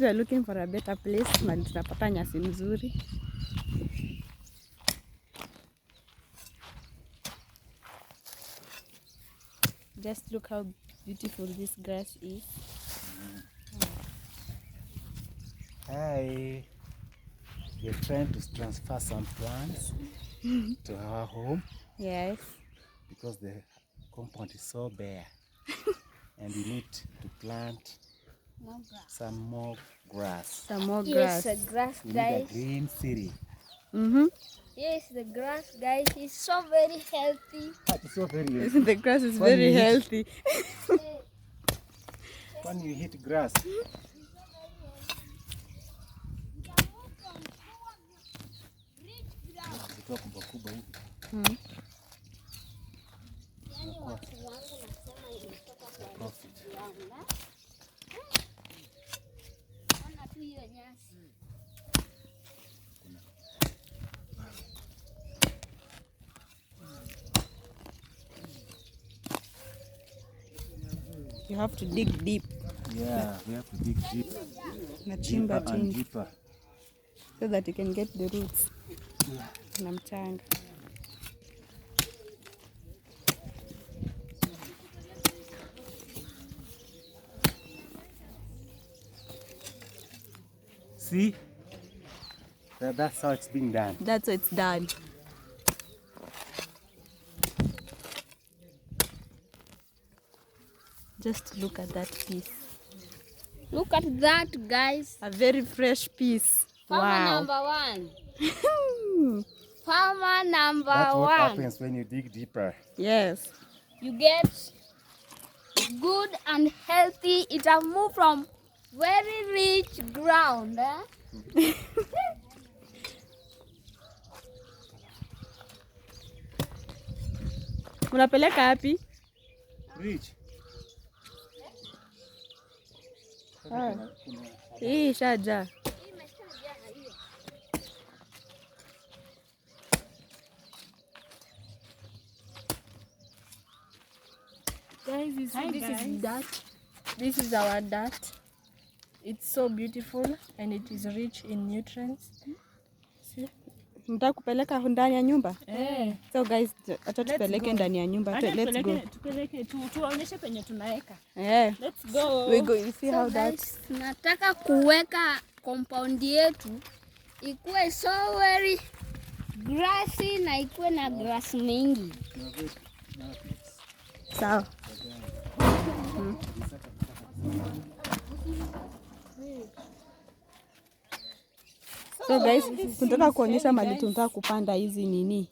we are looking for a better place na tunapata nyasi mzuri. Just look how beautiful this grass is. Hi. We're trying to transfer some plants to our home. Yes. Because the compound is so bare. And we need to plant some more grass. Some more grass. Yes, the grass, We guys. need a green city. Yes, the grass, guys, is so very healthy. It's so very healthy. The grass is very healthy. When you hit grass, You have to dig deep. yeah, we have to dig deep, Nachimba deeper and chini deeper. so that you can get the roots. Na mchanga. See? That's how it's being done. That's how it's done. Just look at that piece. Look at that, guys. A very fresh piece. Farmer Wow. number one. Farmer number That's what one. happens when you dig deeper. Yes. You get good and healthy. It has moved from very rich ground. Unapeleka wapi? Rich. Hii shaja. Guys, you see, this is dirt. This is our dirt. It's so beautiful and it is rich in nutrients. See? Mtaka kupeleka ndani ya nyumba? So guys, acha tupeleke ndani ya nyumba. Let's go. Tupeleke tuwaonyeshe penye tunaweka. Let's go. We go. You see how that. Nataka kuweka compound yetu ikuwe so very grassy na ikuwe na grass mingi. Sawa. So guys, tunataka kuonyesha mali tunataka kupanda hizi nini.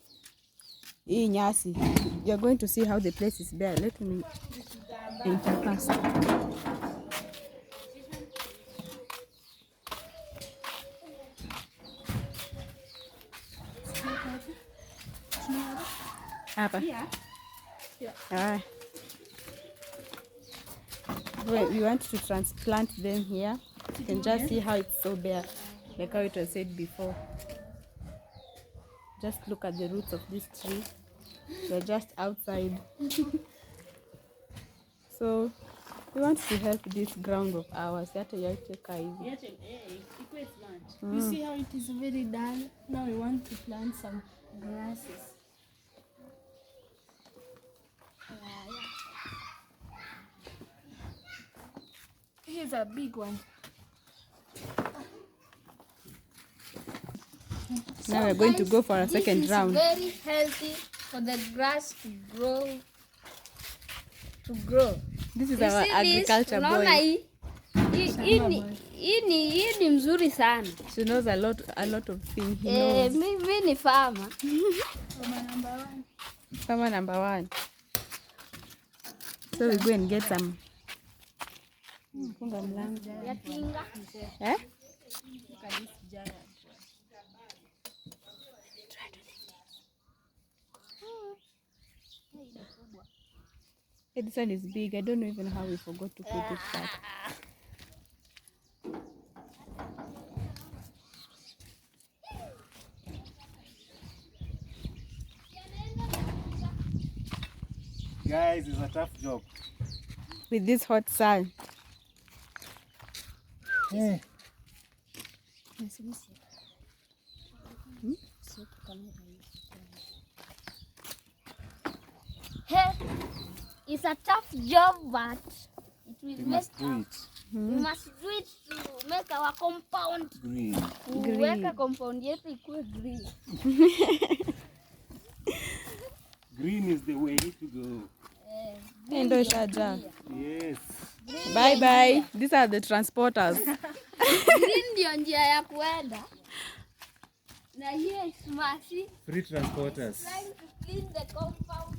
Hii nyasi. You are going to see how the place is bare. Let me enter first. Hapa. Yeah. We want to transplant them here. You can just see how it's so bare, like how it was said before. Just look at the roots of this tree. They're just outside. So we want to help this ground of ours. You see how it is very dull? Now we want to plant some grasses. Here's a big one. Now we're going to go for a second round. This is very healthy for the grass to grow. This is You our see agriculture this? Unaona boy. hii ni mzuri sana. She knows a lot of things. He knows. Mimi ni farmer. Farmer number one. So we go and get some. Funga mlango. Ya kinga. Eh? Hey, this one is big. I don't know even how we forgot to put it back. Guys, it's a tough job. With this hot sun. Hey, it's a tough job, but it will We make must do it. we must do it to make our compound Green. kuweka compound yetu ikuwe green. Green is the way to go. Ndo ishaja. Yes. Bye bye. These are the transporters. Green ndio njia ya kuenda. Na hiyo is Masi Free transporters. trying to clean the compound.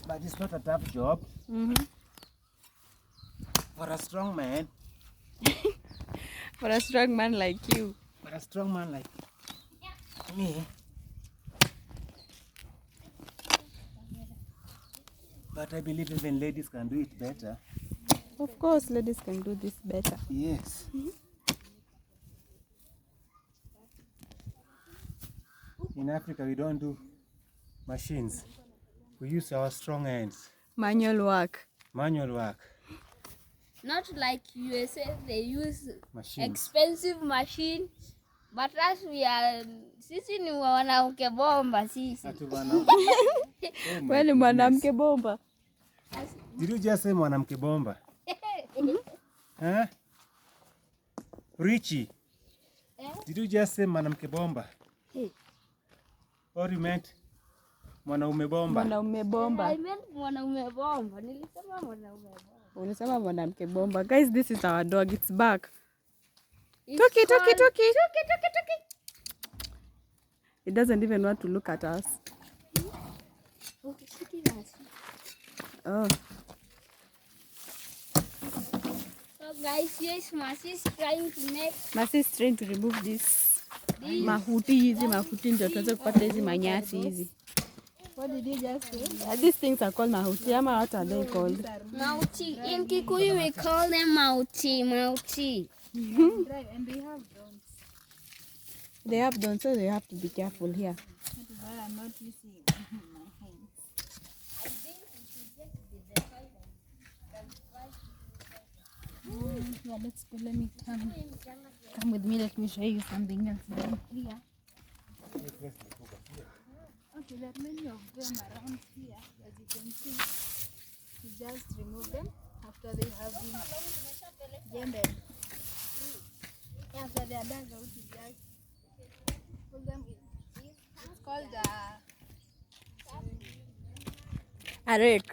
But it's not a tough job. For a strong man. For a strong man like you. For a strong man like me. But I believe even ladies can do it better. Of course, ladies can do this better. Yes. In Africa, we don't do machines. We use our strong hands. Manual work. Manual work. Not like USA, they use Machines. expensive machines. But as we are, sisi ni wanawake bomba sisi. Ati bwana. Oh my Wewe ni mwanamke bomba. goodness. Did you just say mwanamke bomba? Huh? Richie. Did you just say mwanamke bomba? Or you meant mwanaume bomba? Mwanaume bomba. I meant mwanaume bomba. Nilisema mwanaume bomba. Ulisema mwanamke bomba. Guys, this is our dog. It's back. It's Toki, called- toki, toki. Toki. It doesn't even want to look at us. Okay, siki nasi. Oh. So guys, here is Masi is trying to make Masi is trying to remove this mahuti hizi. Mahuti ndio tuweze kupata hizi manyasi hizi. What did you just say? These things are called mahuti. Ama what are they called? Mauti. In Kikuyu we call them Mauti. Mauti. Drive, and they have drones. They have done, so they have to be careful here. That is why I'm not using my hands. Yeah, let's go. Let me come with me. Let me show you something else down here. Okay, there are many of them around here, as you can see. You just remove them after they have been jembered. After they are done, you just pull them in. It's called A rake.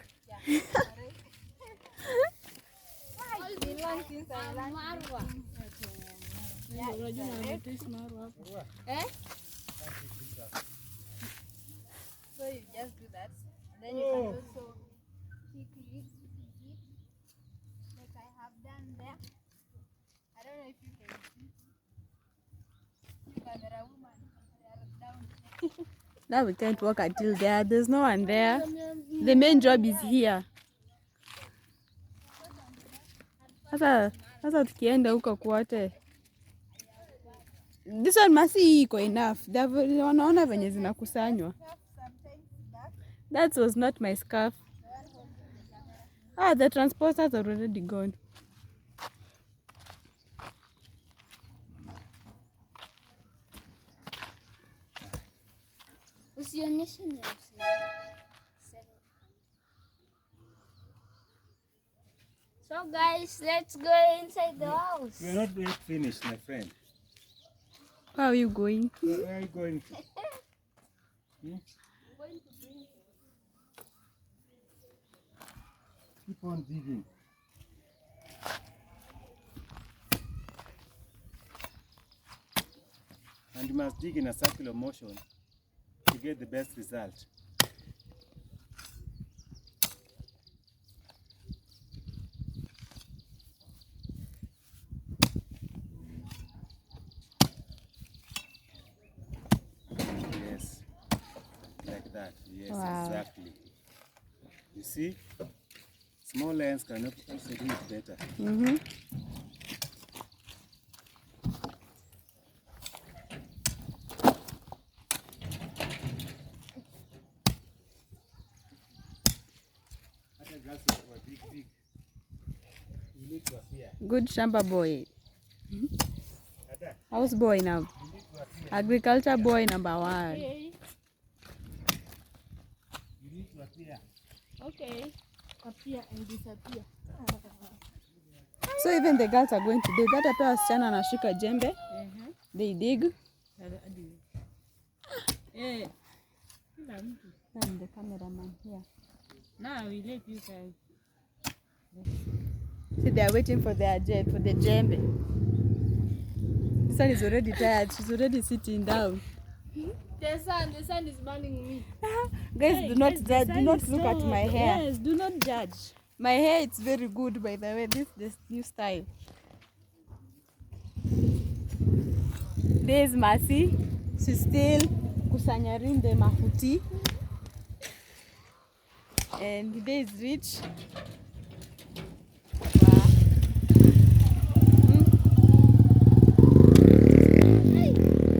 Marwa. Eh? So you just do that. Then you can also quickly it like I have done there. I don't know if you can see. But there are women they are down there. Now we can't walk until there. There's no one there. The main job is here. Sasa tukienda huko kwote. This one Masi iko enough. Wanaona venye zinakusanywa. That was not my scarf. Ah, the transporters are already gone. Usionyeshe ni So guys, let's go inside the house. We are not yet finished, my friend. Where are you going? Where are you going to? Keep on digging. And you must dig in a circular motion to get the best result. Yes, like that. Yes, Wow. exactly. You see, small hands can also do it better. Mm-hmm. Hata glasses were big. Good shamba boy. House boy now. Agriculture boy number 1. Okay. Okay. Appear and disappear. So even the girls are going to dig. Hata pia wasichana anashika jembe. They dig. I'm the cameraman here. Now we let you guys. See, they are waiting for the jembe. This one is already tired. She's already sitting down. The sun is burning me. Guys, do not judge. Do not look at my hair. Yes, do not judge. My hair is very good, by the way. This new style. There's Mercy. She's still kusanyarin the mahuti. And there is Rich. Wow.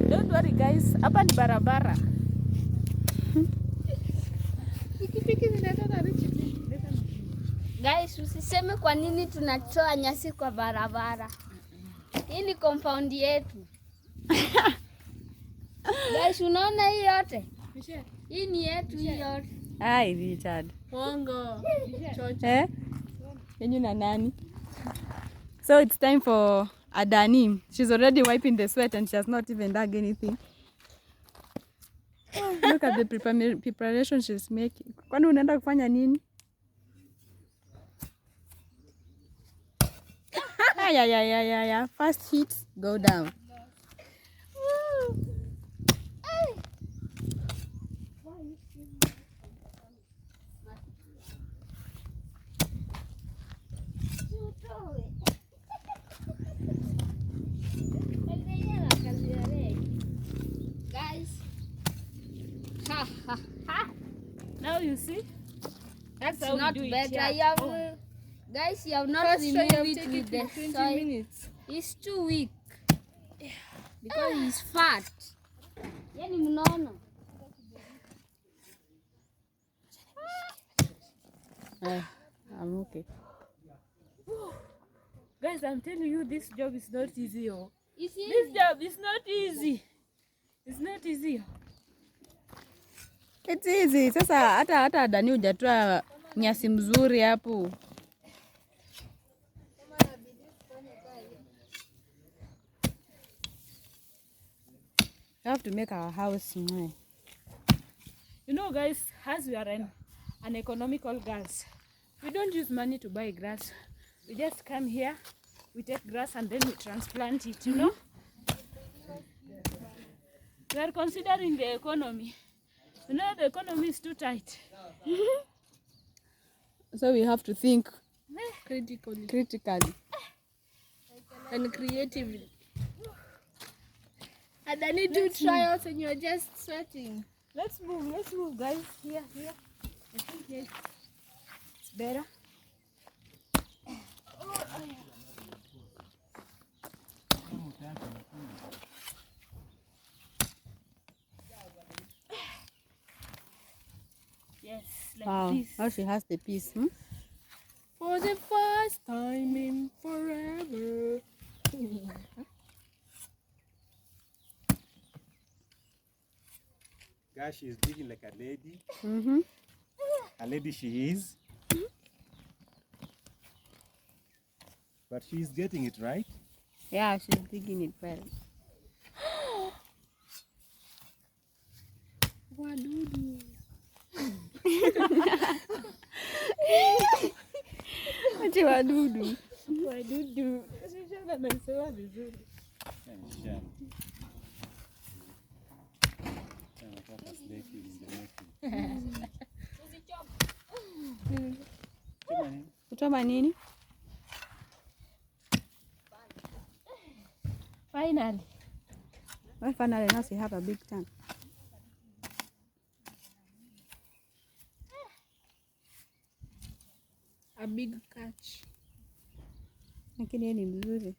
Don't worry guys, hapa ni barabara. Guys, usiseme kwa nini tunatoa nyasi kwa barabara. Hii ni compound yetu. Guys, unaona hii yote? Hii ni yetu hii yote. Hi Richard. Bongo. Yenyu na nani? So it's time for Adani. She's already wiping the sweat and she has not even dug anything. Look at the preparation she's making. Kwani unaenda kufanya nini? Yeah. First hit, go down. Guys. Now you see? That's how Not we do it better. here. You have, guys, you have not First try removed of it taking with the 20 soil. minutes. It's too weak. Because he's fat. Yani mnono. I'm okay. Guys, I'm telling you, this job is not easy. Oh. You see? This job is not easy. It's not easy. It's easy. Sasa hata Adani hujatoa nyasi mzuri hapo. We have to make our house small. You know, guys, as we are an economical girls, we don't use money to buy grass. We just come here, we take grass and then we transplant it, you know? We are considering the economy. You know, the economy is too tight. So we have to think Critically and creatively. And I need to try out and you're just sweating. Let's move, guys. Here. I think here it's better. Yes, like wow. this. Now she has the piece. For the first time in forever. Guys, she's digging like a lady. Mm-hmm. A lady she is. But she's getting it right. Yeah, she's digging it well. Wadudu. Ati wadudu. Wadudu. Sasa nasema vizuri. Kuchoma nini? Finally. Well, finally now she have a big tank. A big catch. Lakini yeye ni mzuri.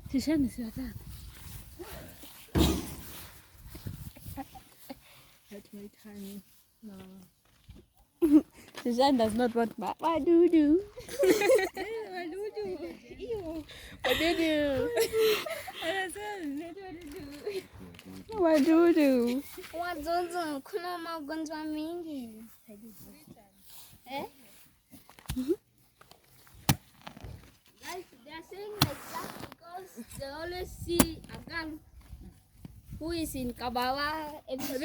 Tishani si watano. That might hang. No. Shishan does not want wadudu. Wadudu. Wadudu, kuna magonjwa mingi. Guys, they are saying like that because they always see a girl who is in Kabawa episode.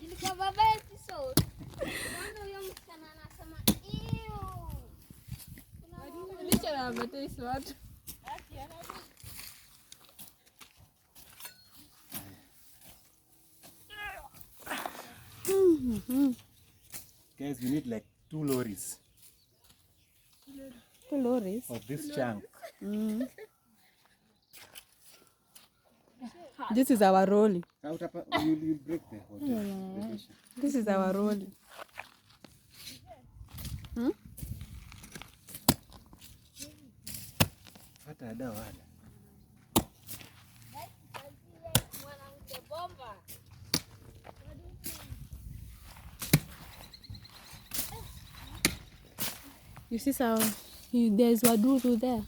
In Kabawa episode. Mwana huyo msichana anasema, ew. Licha na ametesi watu. Guys, we need like 2 lorries 2 lorries. of this chunk. This is our rolling. You'll break the hotel. This is our rolling. Hata ada wala. Mwanamke bomba. You see how there's wadudu there.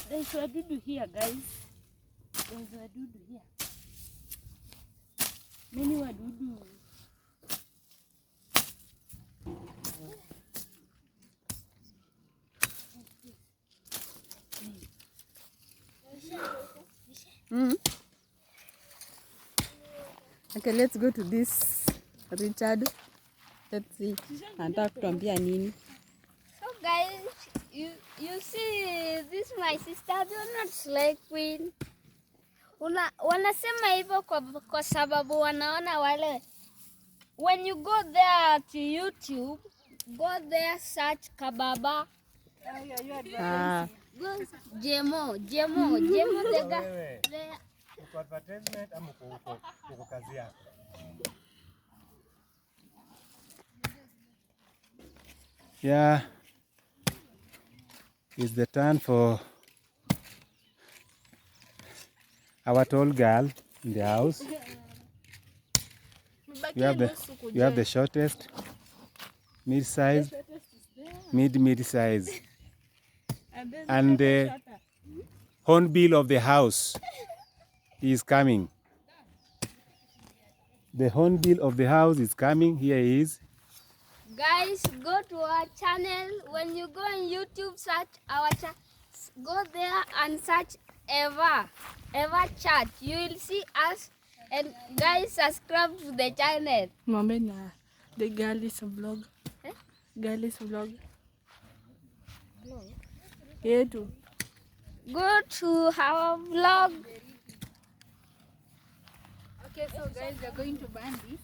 There's wadudu here, guys. There's wadudu here. Many wadudu. Okay, let's go to this Richard. Let's see. Anataka kutuambia nini? So guys, you see this my sister, they're not slay queen. Wanasema hivyo kwa sababu wanaona wale. When you go there to YouTube, go there search Kababa. Go Jemo the guy. Uko advertisement ama uko kazi yako? Yeah. It's the turn for our tall girl in the house. You have the shortest, mid-size, mid-size, and the hornbill of the house is coming. The hornbill of the house is coming. Here he is. Guys, go to our channel. When you go on YouTube, search our channel. Go there and search Eva Chat. You will see us. And guys, subscribe to the channel. Mwambie na the girlies vlog. Girlies vlog. Yetu. Go to our vlog. Okay, so guys, we're going to burn this.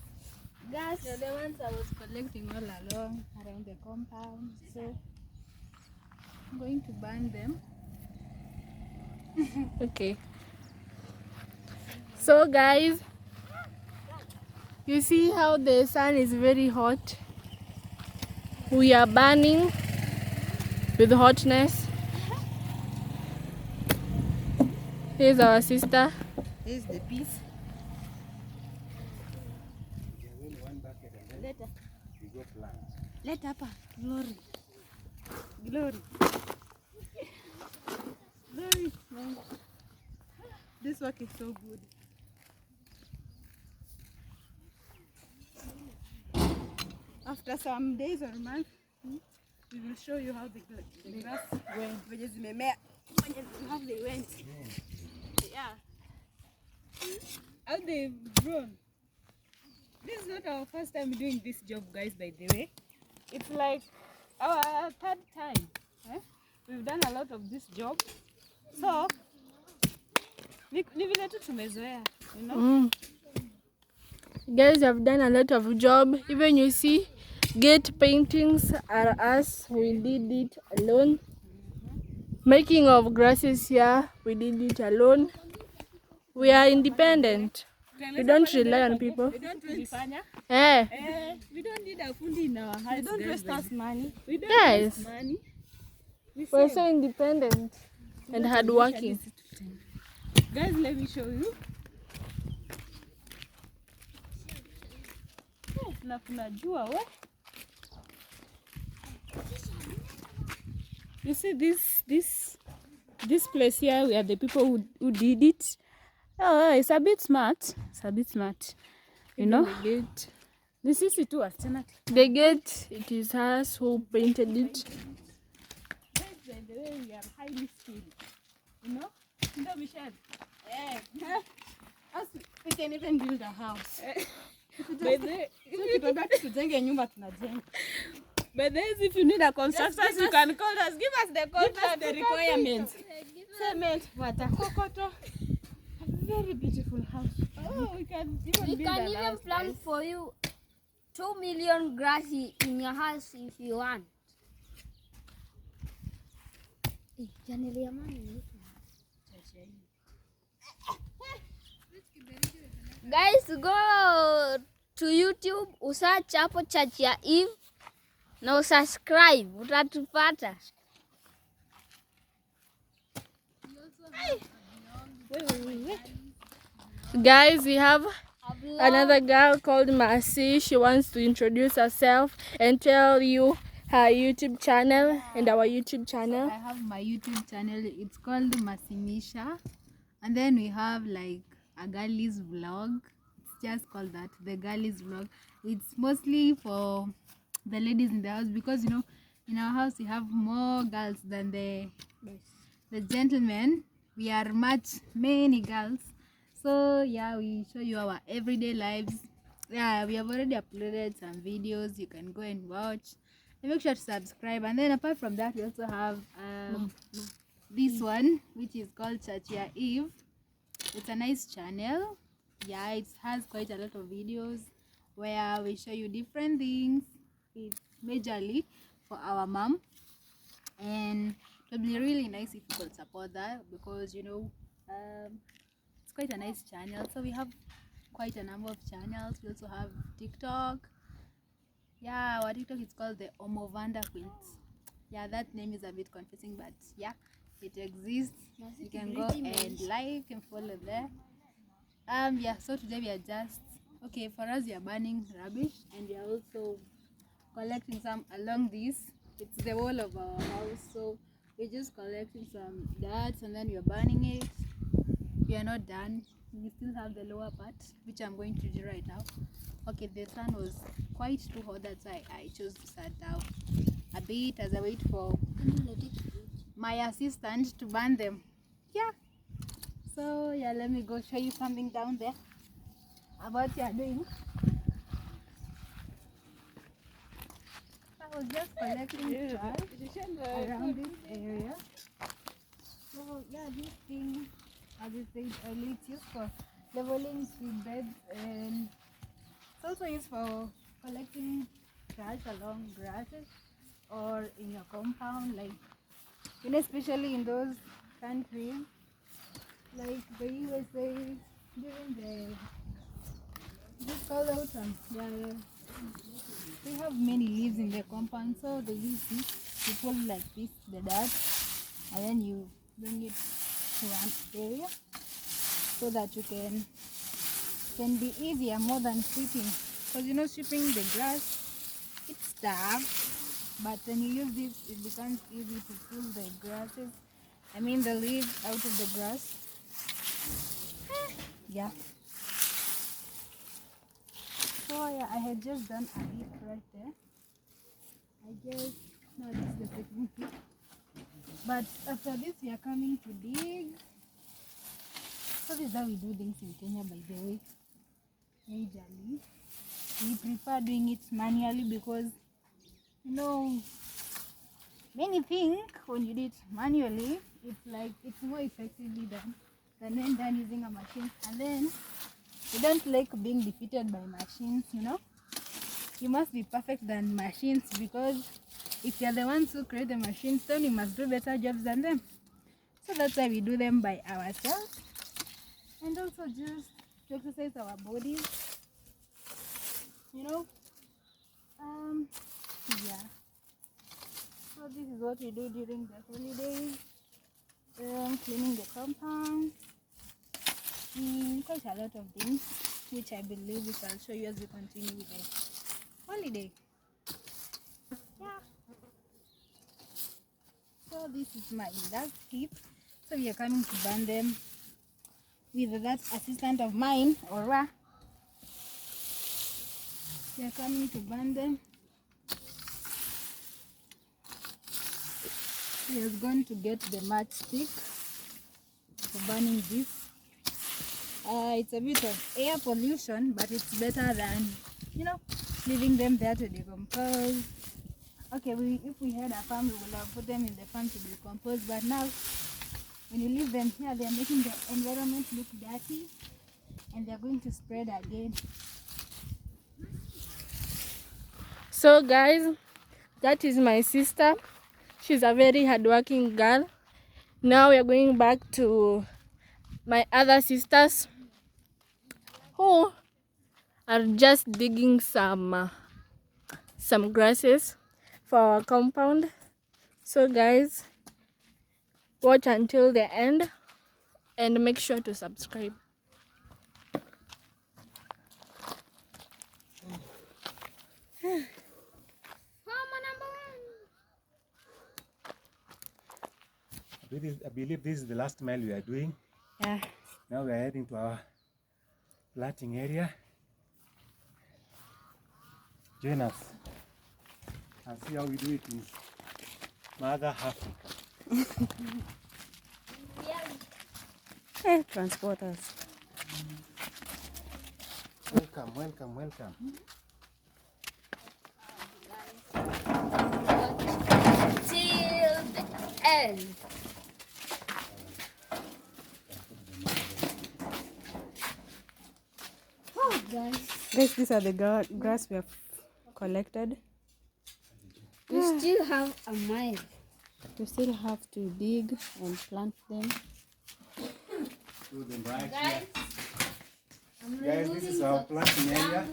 Guys, They're the ones I was collecting all along around the compound. So I'm going to burn them. Okay. So guys, you see how the sun is very hot. We are burning with hotness. Here's our sister. Here's the piece. Let hapa glory. Glory. Glory. This work is so good. After some days or months, we will show you how the grass went. Venye zimemea. How they went. Yeah. How they've grown. This is not our first time doing this job, guys, by the way. It's like our third time. We've done a lot of this job. So, ni vile tu tumezoea, you know? Guys have done a lot of job. Even you see, gate paintings are us. We did it alone. Making of grasses here, we did it alone. We are independent. We don't rely on people. We don't really fanya. We don't need a fundi in our house. We don't waste us money. We don't Yes. waste money. We're so independent and hardworking. Guys, let me show you. Na kunajua we. You see this place here, we are the people who did it. Oh, it's a bit smart. It's a bit smart. You know? The gate. This is it was The gate, it is us who painted it. by the way, we are highly skilled. You know? No, Michelle. Yeah. Us, we can even build a house. By the Tujenge nyumba tunajenga. But then if you need a construction, you can call us. Give us the contract, the requirements. Cement, water, kokoto. A very beautiful house. Oh, we can even We build can a even house. plant for you 2 million grass in your house if you want. Guys, go to YouTube, usearch hapo Church ya Eve na usubscribe, utatupata. guys, we have another girl called Mercy. She wants to introduce herself and tell you her YouTube channel and our YouTube channel. I have my YouTube channel. It's called Masimisha. And then we have like a girlies vlog. It's just called that, the girlies vlog. It's mostly for the ladies in the house because, you know, in our house we have more girls than the gentlemen. We are many girls. So yeah, we show you our everyday lives. Yeah, we have already uploaded some videos. You can go and watch. And make sure to subscribe. And then apart from that, we also have this one, which is called Church ya Eve. It's a nice channel. Yeah, it has quite a lot of videos where we show you different things. It's majorly for our mom, and it would be really nice if you could support that because, you know, it's quite a nice channel. So we have quite a number of channels. We also have TikTok. Yeah, our TikTok is called the Omovanda Queens. Yeah, that name is a bit confusing, but yeah, it exists. You can go and like and follow there. Yeah, so today we are just okay. For us, we are burning rubbish and we are also collecting some along this. It's the wall of our house, so we're just collecting some dirt and then we are burning it. We are not done. We still have the lower part, which I'm going to do right now. Okay, the sun was quite too hot, that's why I chose to sit down a bit as I wait for my assistant to burn them. Yeah. So yeah, let me go show you something down there about what you are doing. I was just collecting trash around this area. So yeah, this thing, as I said earlier, it's used for leveling seed beds and it's also used for collecting trash along grasses or in your compound, like, you know, especially in those countries like the USA during the just call out they have many leaves in their compound, so they use this to pull like this the dirt and then you bring it to an area so that you can be easier more than sweeping, because, you know, sweeping the grass, it's tough, but when you use this it becomes easy to pull the grasses, I mean the leaves out of the grass. Yeah, so yeah, I had just done a bit right there. I guess now this is the second pick, but after this we are coming to dig. So this is how we do things in Kenya, by the way. Majorly we prefer doing it manually because, you know, many think when you do it manually it's like it's more effectively done than when done using a machine, and then we don't like being defeated by machines, you know. You must be perfect than machines, because if you're the ones who create the machines, then you must do better jobs than them. So that's why we do them by ourselves, and also just to exercise our bodies, you know. Yeah, so this is what we do during the holidays. Cleaning the compound, quite a lot of things, which I believe we shall show you as we continue with the holiday. Yeah. So this is my duck tip. So we are coming to burn them with that assistant of mine, Aura. We are coming to burn them. He is going to get the matchstick for burning this. It's a bit of air pollution, but it's better than, you know, leaving them there to decompose. Okay, if we had a farm, we would have put them in the farm to decompose, but now when you leave them here, they are making the environment look dirty, and they are going to spread again. So guys, that is my sister. She's a very hardworking girl. Now we are going back to my other sisters who are just digging some grasses for our compound. So guys, watch until the end and make sure to subscribe. I believe this is the last mile we are doing. Yeah. Now we are heading to our planting area. Join us and see how we do it in Mother Africa. Hey, transporters. Welcome, welcome, welcome. Till the end. Oh, guys. Guys, these are the grass we have collected. We still have a mile. We still have to dig and plant them. Do them right here. Guys, this is our planting area.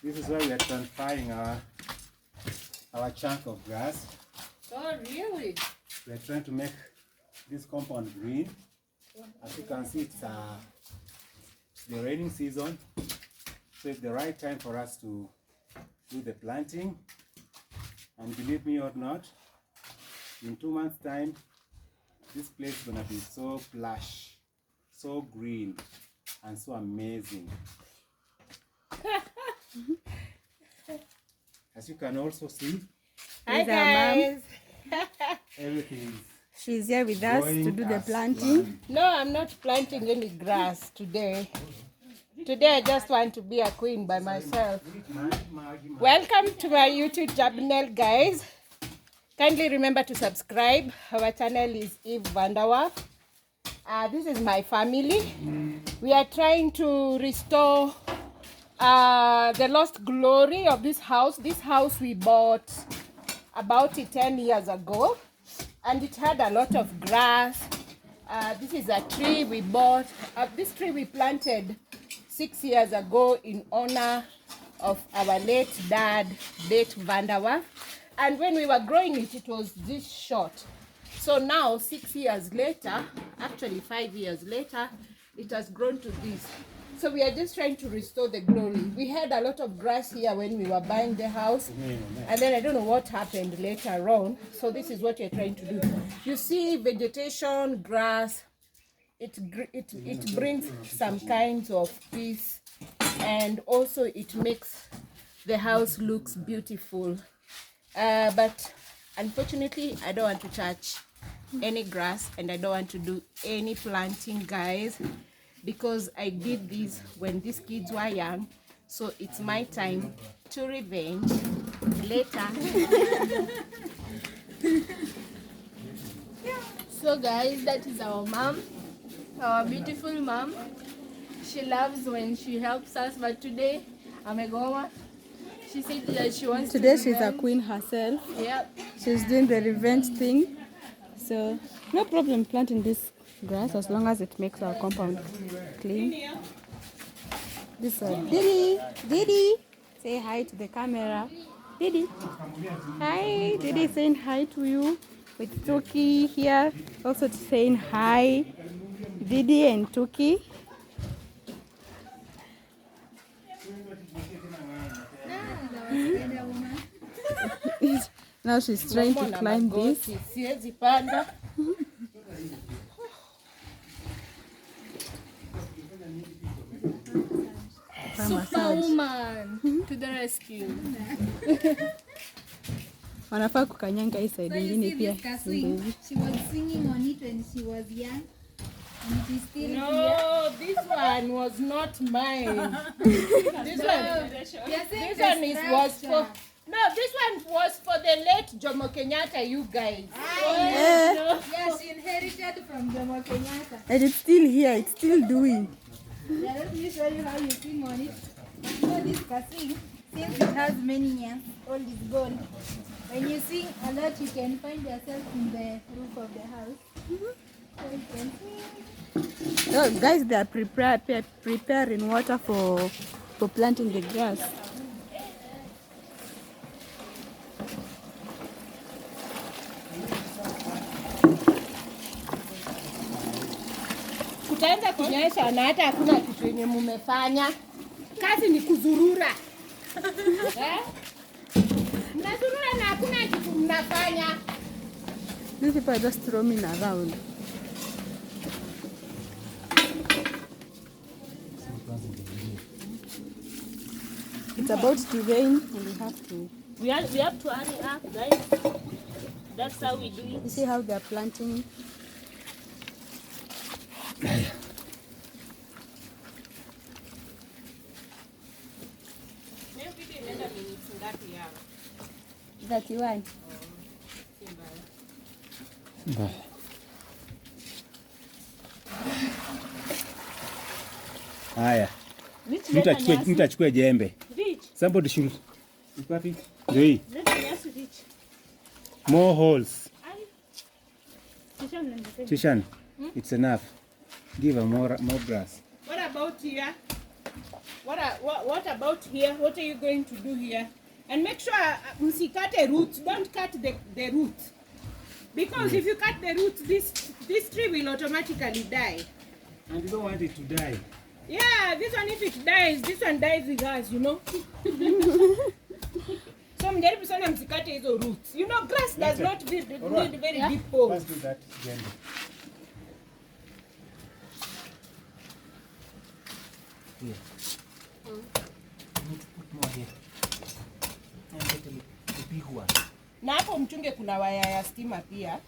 This is where we are transferring our chunk of grass. Oh, really? We are trying to make this compound green. As you can see, it's the raining season, so it's the right time for us to do the planting. And believe me or not, in 2 months' time, this place is gonna be so plush, so green, and so amazing. As you can also see, Hi guys. everything is She's here with us to do the planting. No, I'm not planting any grass today. Today I just want to be a queen by myself. Welcome to my YouTube channel, guys. Kindly remember to subscribe. Our channel is Eve Vanderwerf. This is my family. We are trying to restore the lost glory of this house. This house we bought about 10 years ago, and it had a lot of grass. This is a tree we bought. This tree we planted 6 years ago in honor of our late dad, Date Vanderwerf. And when we were growing it, it was this short. So now, 6 years later, actually 5 years later, it has grown to this. So we are just trying to restore the glory. We had a lot of grass here when we were buying the house, and then I don't know what happened later on. So this is what we're trying to do. You see vegetation, grass, it brings some kinds of peace, and also it makes the house looks beautiful. But unfortunately, I don't want to touch any grass, and I don't want to do any planting, guys, because I did this when these kids were young. So it's my time to revenge later. So guys, that is our mom, our beautiful mom. She loves when she helps us, but today amegoma. She said that she wants Today to she's a revenge. queen herself. Yep. She's doing the revenge thing. So no problem planting this grass as long as it makes our compound clean. This is Didi. Didi, say hi to the camera. Didi. Hi. Didi saying hi to you. With Tuki here also saying hi. Didi and Tuki. Now she's trying to climb this. Siwezi panda. Superwoman to the rescue. Wanafaa kukanyanga hii side nyingine pia. She was singing on it when she was young. And she's still here. No, this one was not mine. This one was for. No, this one was for the late Jomo Kenyatta, you guys. Yeah, she inherited from Jomo Kenyatta. And it's still here, it's still doing. Yeah, let me show you how you sing on it. You know this kasing, since it has many years, all is gold. When you sing a lot, you can find yourself in the roof of the house. So you can sing. Oh, guys, they are preparing water for planting the grass. Kutaanza kunyesha na hata hakuna kitu yenye mumefanya. Kazi ni kuzurura. Mnazurura na hakuna kitu mnafanya. These people are just roaming around. It's about to rain and we have to hurry up, guys. That's how we do it. You see how they are planting. Haya. Mtu achukue jembe. Somebody should. Hii. More holes. Tishan, it's enough. Give her more grass. What about here? What about here? What are you going to do here? And make sure msikate roots. Don't cut the roots. Because if you cut the roots, this tree will automatically die. And you don't want it to die. Yeah, this one if it dies, this one dies with us, you know. So mjaribu sana msikate hizo roots. You know, grass does not need very deep holes. Let's do that jembe. Here. Need to put more here. And get the big one. Na hapo mchunge kuna waya ya stima pia.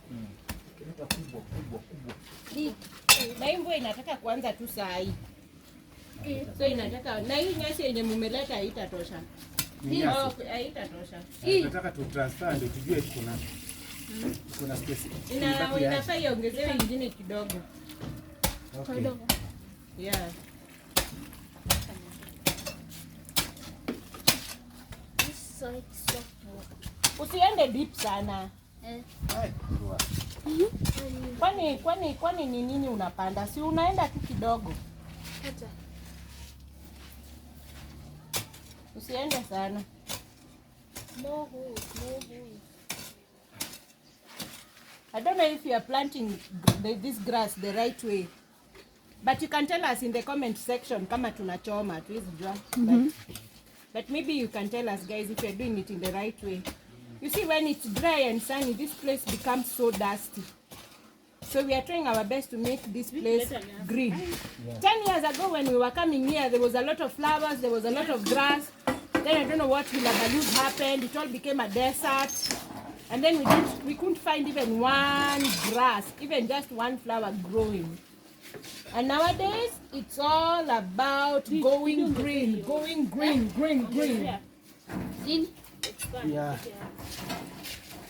Kileta kubwa. Na hii mvua inataka kuanza tu saa hii. So inataka na hii nyasi yenye mumeleta haitatosha. Haitatosha. Nataka tu transfer ndio tujue kuna space. Inafaa iongezewe nyingine kidogo. Okay. Yeah. Usiende deep sana. Kwani ni nini unapanda? Si unaenda tu kidogo. Usiende sana. No holes. I don't know if you are planting this grass the right way. But you can tell us in the comment section kama tunachoma tuwezi jua. But maybe you can tell us guys if you're doing it in the right way. You see, when it's dry and sunny, this place becomes so dusty. So we are trying our best to make this place green. 10 years ago when we were coming here, there was a lot of flowers, there was a lot of grass. Then I don't know what happened. It all became a desert. And then we couldn't find even one grass, even just one flower growing. And nowadays, it's all about going green. Yeah.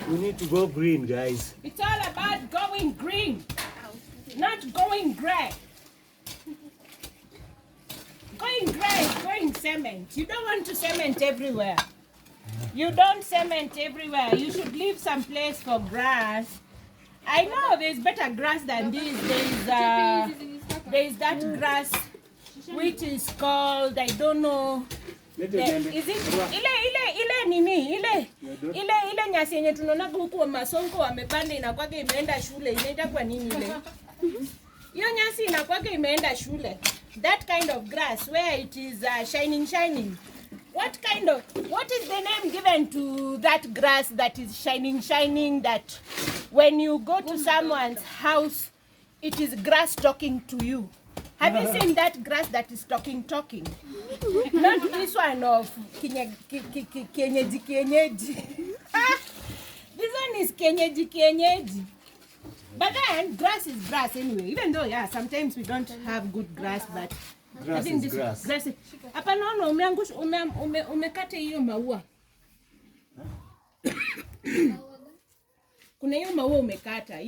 We need to go green, guys. It's all about going green, not going gray. Going gray is going cement. You don't want to cement everywhere. You don't cement everywhere. You should leave some place for grass. I know there's better grass than this. There's that grass which is called, I don't know. Is it ile nyasi yenye tunaona huku wa masonko wamepanda inakuwaga imeenda shule, inaita kwa nini ile? Hiyo nyasi inakuwaga imeenda shule. That kind of grass where it is shining. What is the name given to that grass that is shining, that when you go to someone's house, it is grass talking to you? Have you seen that grass that is talking? Not this one of kienyeji. This one is kienyeji. But then grass is grass anyway. Even though sometimes we don't have good grass, but Grass I think is this grass. Hapa naona umekata hiyo maua. Kuna hiyo maua umekata,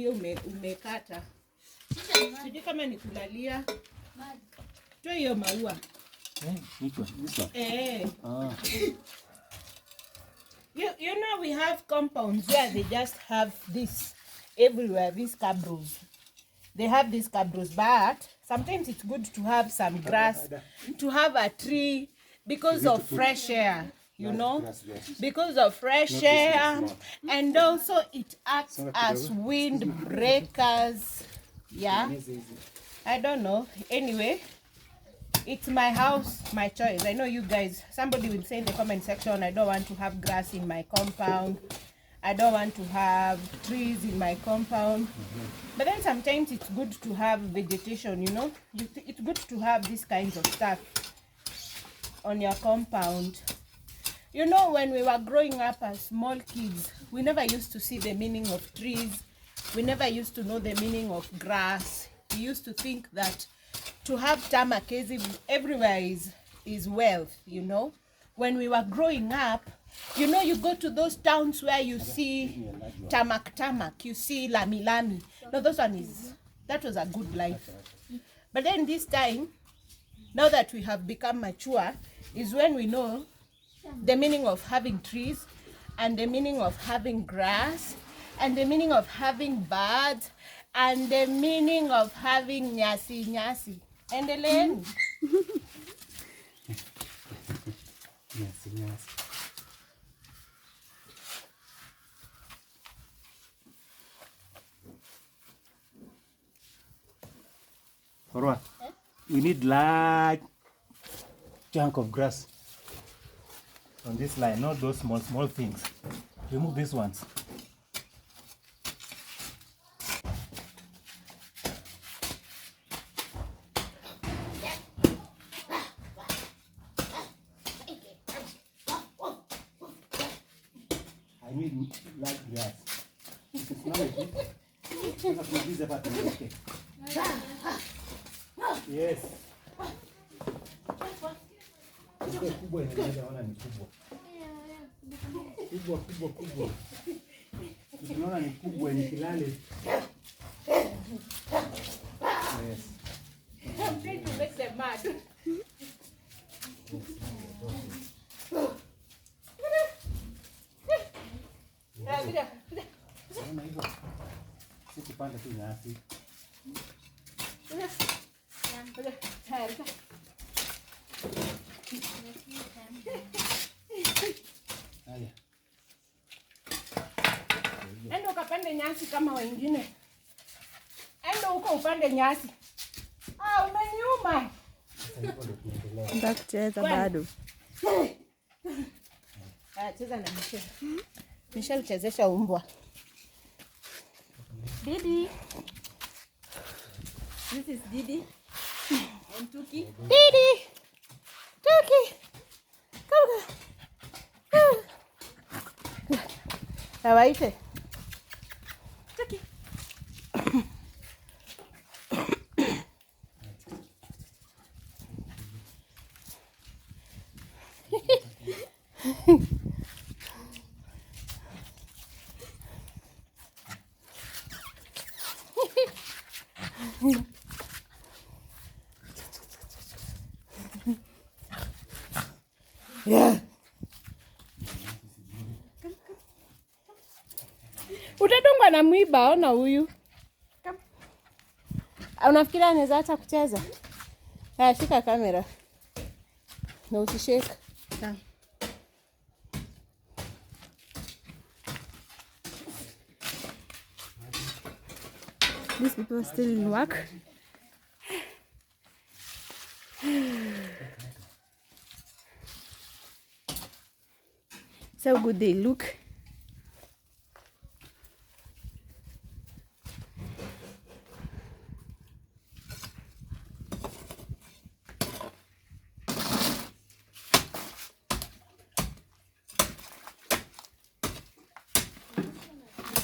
umekata. Sijui kama ni kulalia. Toa hiyo maua. This one. You know we have compounds where they just have this everywhere, these cabros. They have these cabros, but sometimes it's good to have some grass, to have a tree because of fresh air, you know, because of fresh air, and also it acts as wind breakers. Yeah, I don't know. Anyway, it's my house, my choice. I know you guys, somebody will say in the comment section, I don't want to have grass in my compound. I don't want to have trees in my compound. But then sometimes it's good to have vegetation, you know. It's good to have this kinds of stuff on your compound. You know, when we were growing up as small kids, we never used to see the meaning of trees. We never used to know the meaning of grass. We used to think that to have tarmac everywhere is wealth, you know. When we were growing up, you know, you go to those towns where you see tarmac, you see lami. No, that was a good life. But then this time, now that we have become mature, is when we know the meaning of having trees, and the meaning of having grass, and the meaning of having birds, and the meaning of having nyasi. Endeleeni. Yes. For what? We need large chunk of grass on this line, not those small things. Remove these ones. I need large grass. Yes. Kubwa inaona ni kubwa. Kubwa. Unaona ni kubwa, ni kilale. Yes. I'm trying to make them mad. Unaona hivyo? Sisi panda tu nyasi. Haya. Endo ukapande nyasi kama wengine. Endo uko upande nyasi. Umeniuma. Nataka kucheza bado. Cheza na Michelle. Michelle chezesha umbwa. Didi. This is Didi. And Tuki. Didi. Tuki. Come. Hawaite. Tuki. Yeah. Utadungwa na mwiba, ona huyu. Unafikiri anaweza hata kucheza? Shika kamera. Na usishake. These people are still in work. how good they look.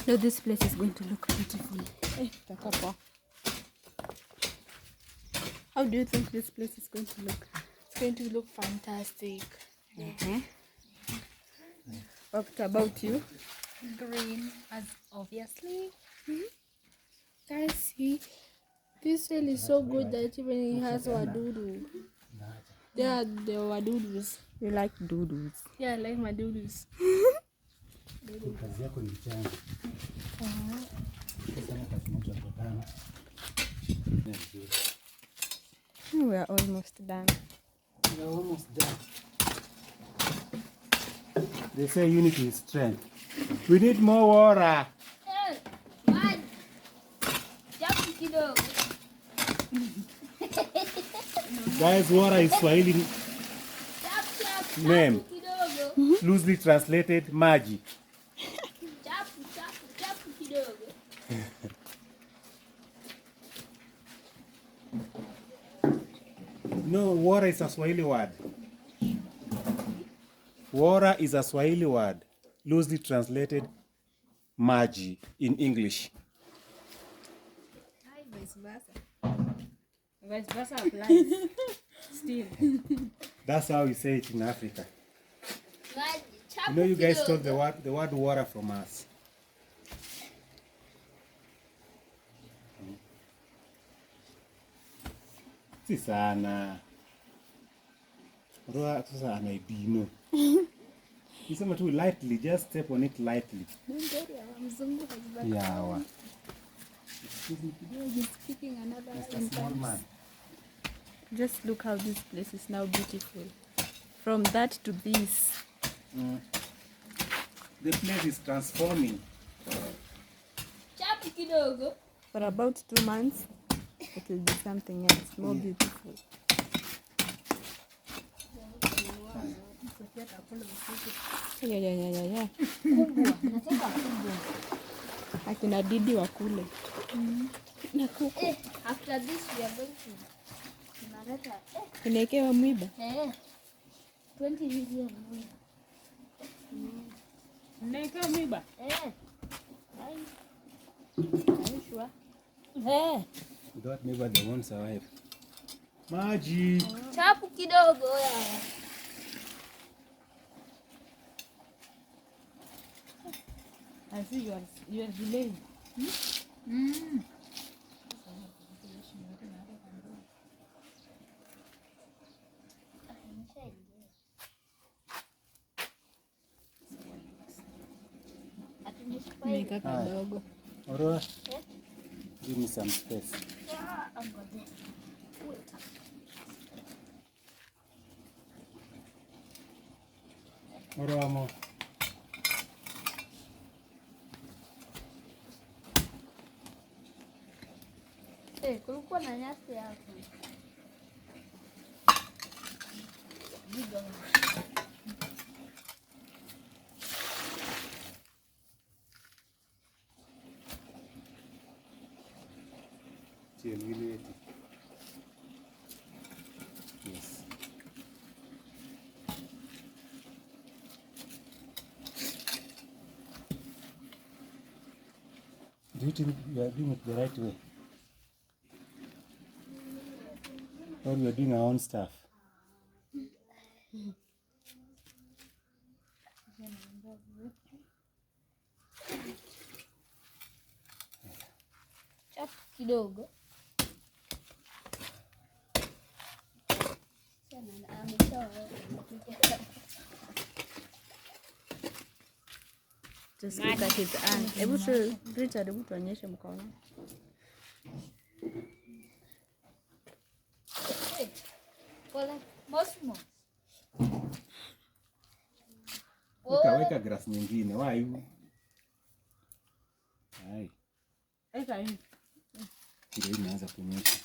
No, this place is going to look beautiful. How do you think this place is going to look? It's going to look fantastic. What about you? Green, as obviously. Guys, see, this soil is so good that even it has wadudu. They are the wadudus. You like doodles. Yeah, I like my dudus. Kazi yako ni mchanga. Sana kazi moja kwa tano. We are almost done. We are almost done. They say unity is strength. We need more water. Maji. Chapu kidogo. Guys, water is Swahili Chapu name. kidogo. Loosely translated, maji. Chapu kidogo. No, water is a Swahili word. Water is a Swahili word, loosely translated maji in English. Vice versa. Vice versa applies. Still. That's how we say it in Africa. Maji. Chapu You know, you guys kidogo. took the word water from us. Si sana. Roa sasa anaibino. Nisema tu lightly, just step on it lightly. Yawa. Speaking another Just a small man. Just look how this place is now beautiful. From that to this. The place is transforming. Chapu kidogo. For about 2 months, it will be something else, more beautiful. Yeah. Akina Didi wakule. After this we are going to tunaleta Unaekewa mwiba. 20 million. Unaekewa mwiba? Without neighbor, they won't survive. Maji. Chapu kidogo ya. I see you are delaying. Nika kadogo. Aurora, give me some space. Aurora, more. Kulikuwa na nyasi hapo. Yes. Do you think we are doing it the right way? Or we are doing our own stuff? Chapu kidogo. Just look at his hand. Hebu tu Richard, hebu tuonyeshe mkono. Weka grass nyingine. Why? Hai. Eka hii. Ndio imeanza kunyesha.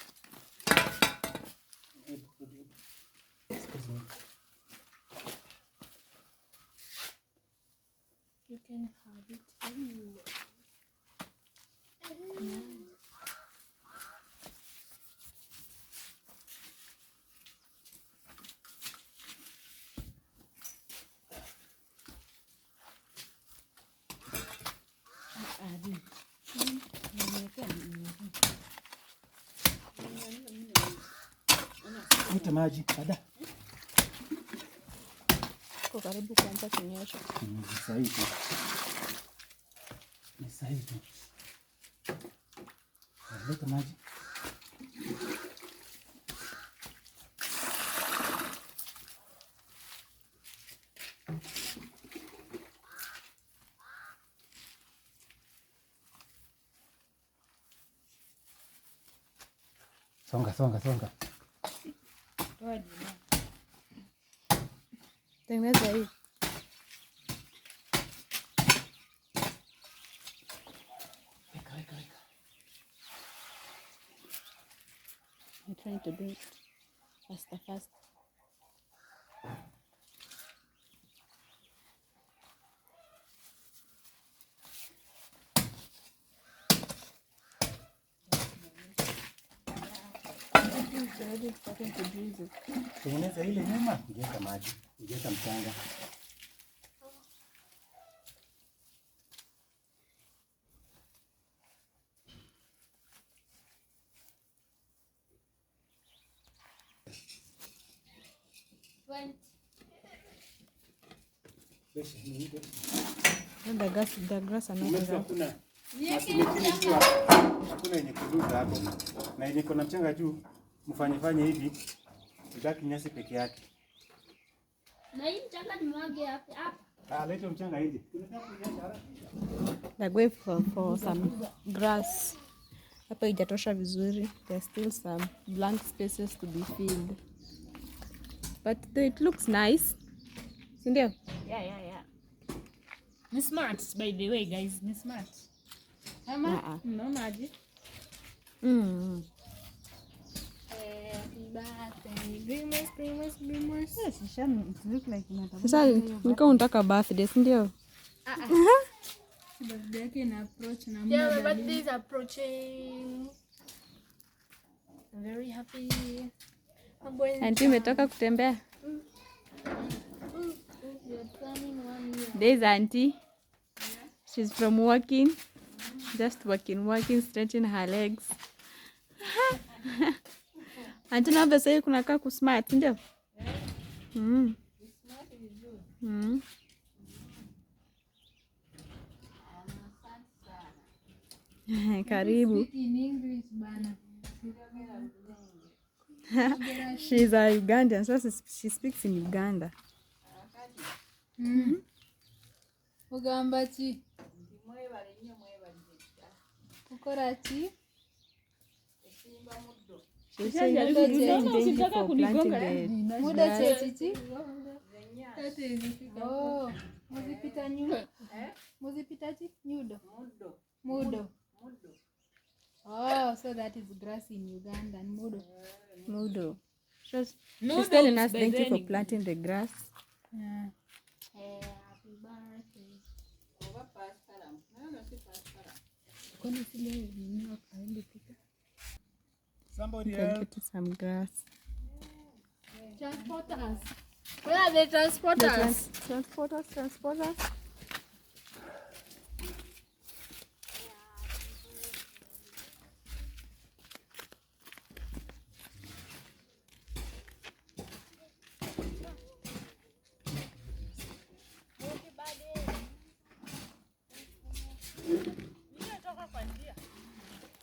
You can have it anywhere. Yeah. Leta maji dada. Kwa karibu kuanza kunyesha. Ni sahihi tu. Leta maji. Songa. Tengeneza hii. Weka. I'm trying to do it faster. It's already starting to drizzle. Tengeneza ile nyuma, ongeza maji, ongeza mchanga. And the grass are not Umesema enough. kuna masimiti tu, hakuna yenye kuduza hapo. Na yenye kuna mchanga juu, mfanye hivi, ibaki nyasi peke yake. Na hii mchanga nimwage hapa. Leta mchanga nje. Like wait for some grass. Hapa ijatosha vizuri. There's still some blank spaces to be filled. But it looks nice. Sindio? Yeah. Ni smart, by the way, guys. Ni smart. Ama? Mnaona aje? Yes, it look like Sasa nika unataka birthday, sindio? birthday yake ina approach na Yeah, my birthday is approaching. I'm very happy. I'm going. Auntie umetoka kutembea? You're turning 1 year. There's auntie. She's from walking. Just walking, stretching her legs. Auntie na besa kunakaa kusmart, ndio? Karibu. in English bana. She's a Ugandan, so she speaks in Uganda. Ugamba ki? Ukora ki? She's saying thank you for planting the Muda chechichi? Oh, muzipita nyudo. Muzipita chi? Nyudo. Mudo. Oh, so that is grass in Uganda. Mudo. Mudo. She's telling us thank you for planting the grass. Yeah. Happy birthday. Somebody Can else. get some grass. Transporters. Where are the transporters? Transporters.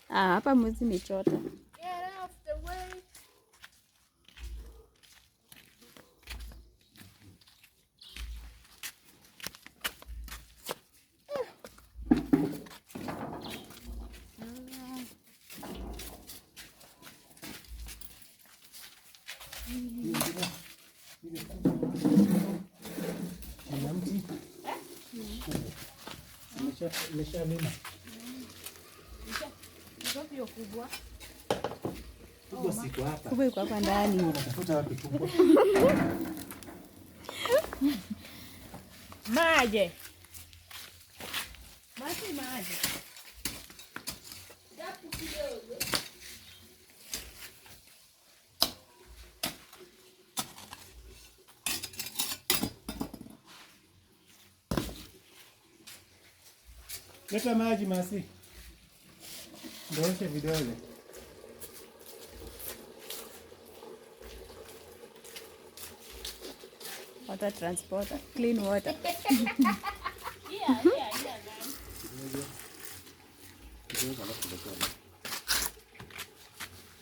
Hapa mwezi michota. Get off the way. Imeshalima. Kubwa siku hapa. Kubwa iko hapa ndani. Tafuta wapi kubwa? Maje. Leta maji Masi. Ndooshe vidole. Water transporter, clean water.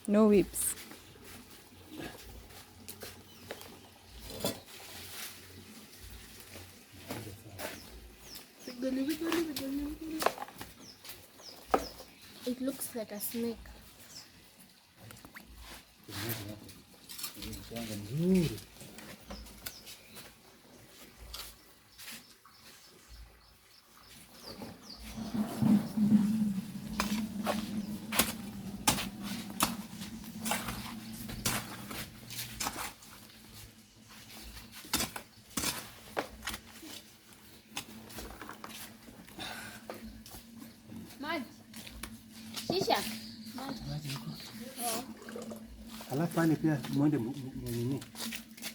No whips. It looks like a snake. Maji. Shisha. Alafu pale pia mwende nini?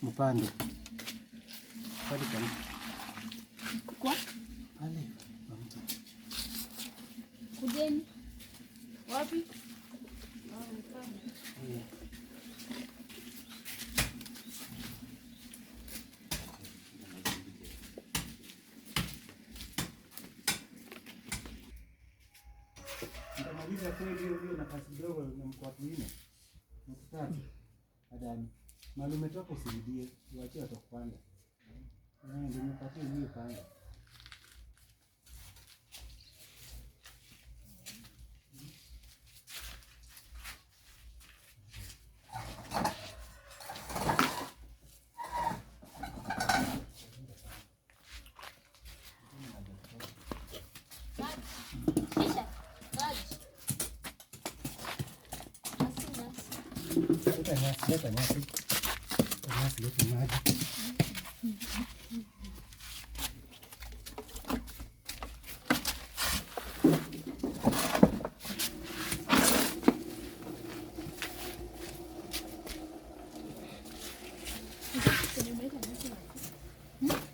Mpande. Pale pale. Kwa? Pale. Kujeni. Wapi? Nitamaliza kweli hiyo nafasi kidogo na mkoa mwingine. Mkutano. Adani. Malume toka usidie, uachie atakupanda. Ndio nipatie hiyo panga. Shisha. Maji. Leta nyasi. Leta maji.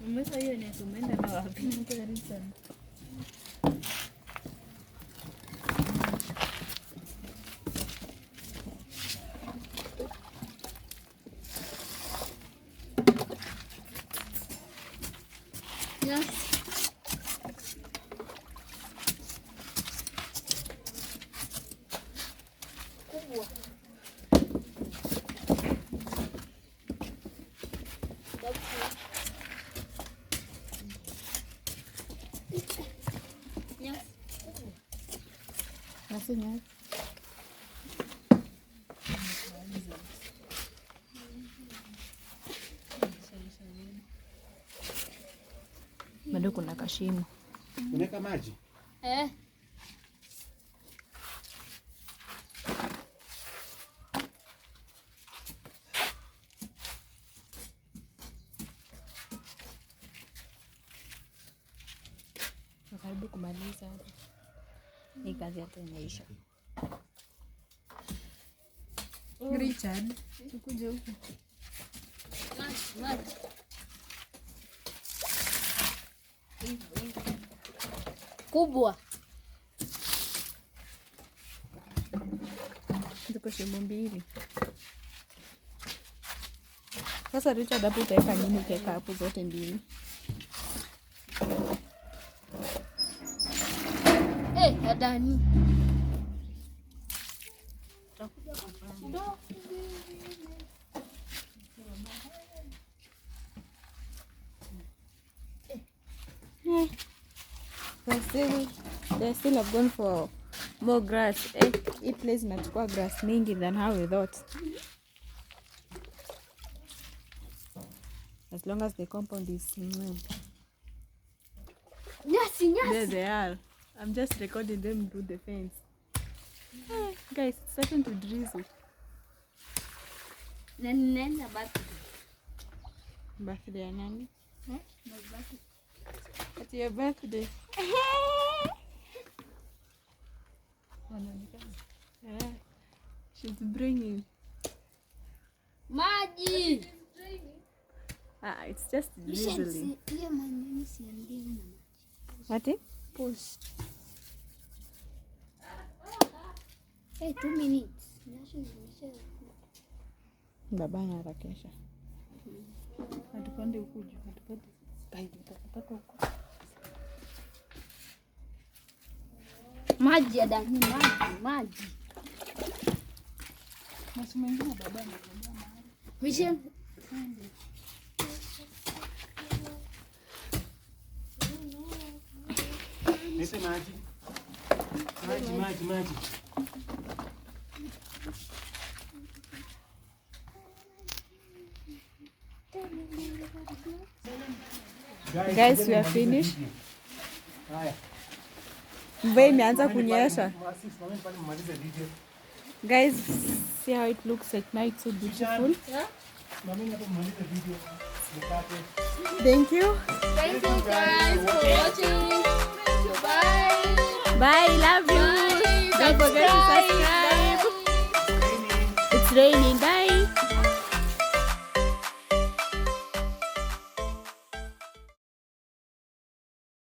Umesa hiyo ni tumeenda na wapi? Yes. Kubwa. Yes. Nasi nyasi. Bado kuna kashimo. Unaweka maji? Eh. Karibu kumaliza. Hii kazi hata inaisha. Richard, ukuje huku. Maji. Kubwa. Ziko shimo mbili. Sasa Richard, hapo utaweka nini? Utaweka hapo zote mbili. Adani. They still have gone for more grass. Hii place inachukua grass mingi than how we thought. As long as the compound is smooth. Nyasi, There they are. I'm just recording them through the fence. Guys, it's starting to drizzle. Na ninaenda basi. Birthday ya nani? My birthday. At your birthday. It's bringing. Maji. It's just drizzling. Hiyo maneno siambiwi na maji. What? Post. Hey, 2 minutes. Baba anaharakisha. Atupande huku juu, atupande. Kaidi utapata huko. Maji ya ndani, maji. Maji mengine baba anakwambia mahali. Michelle. Lete maji. Maji. Guys, we are finished. Haya. Mvua imeanza kunyesha. Guys, see how it looks at night, so beautiful. Thank you. Thank you guys for watching. Bye. Bye, love you. Don't forget to subscribe. It's raining.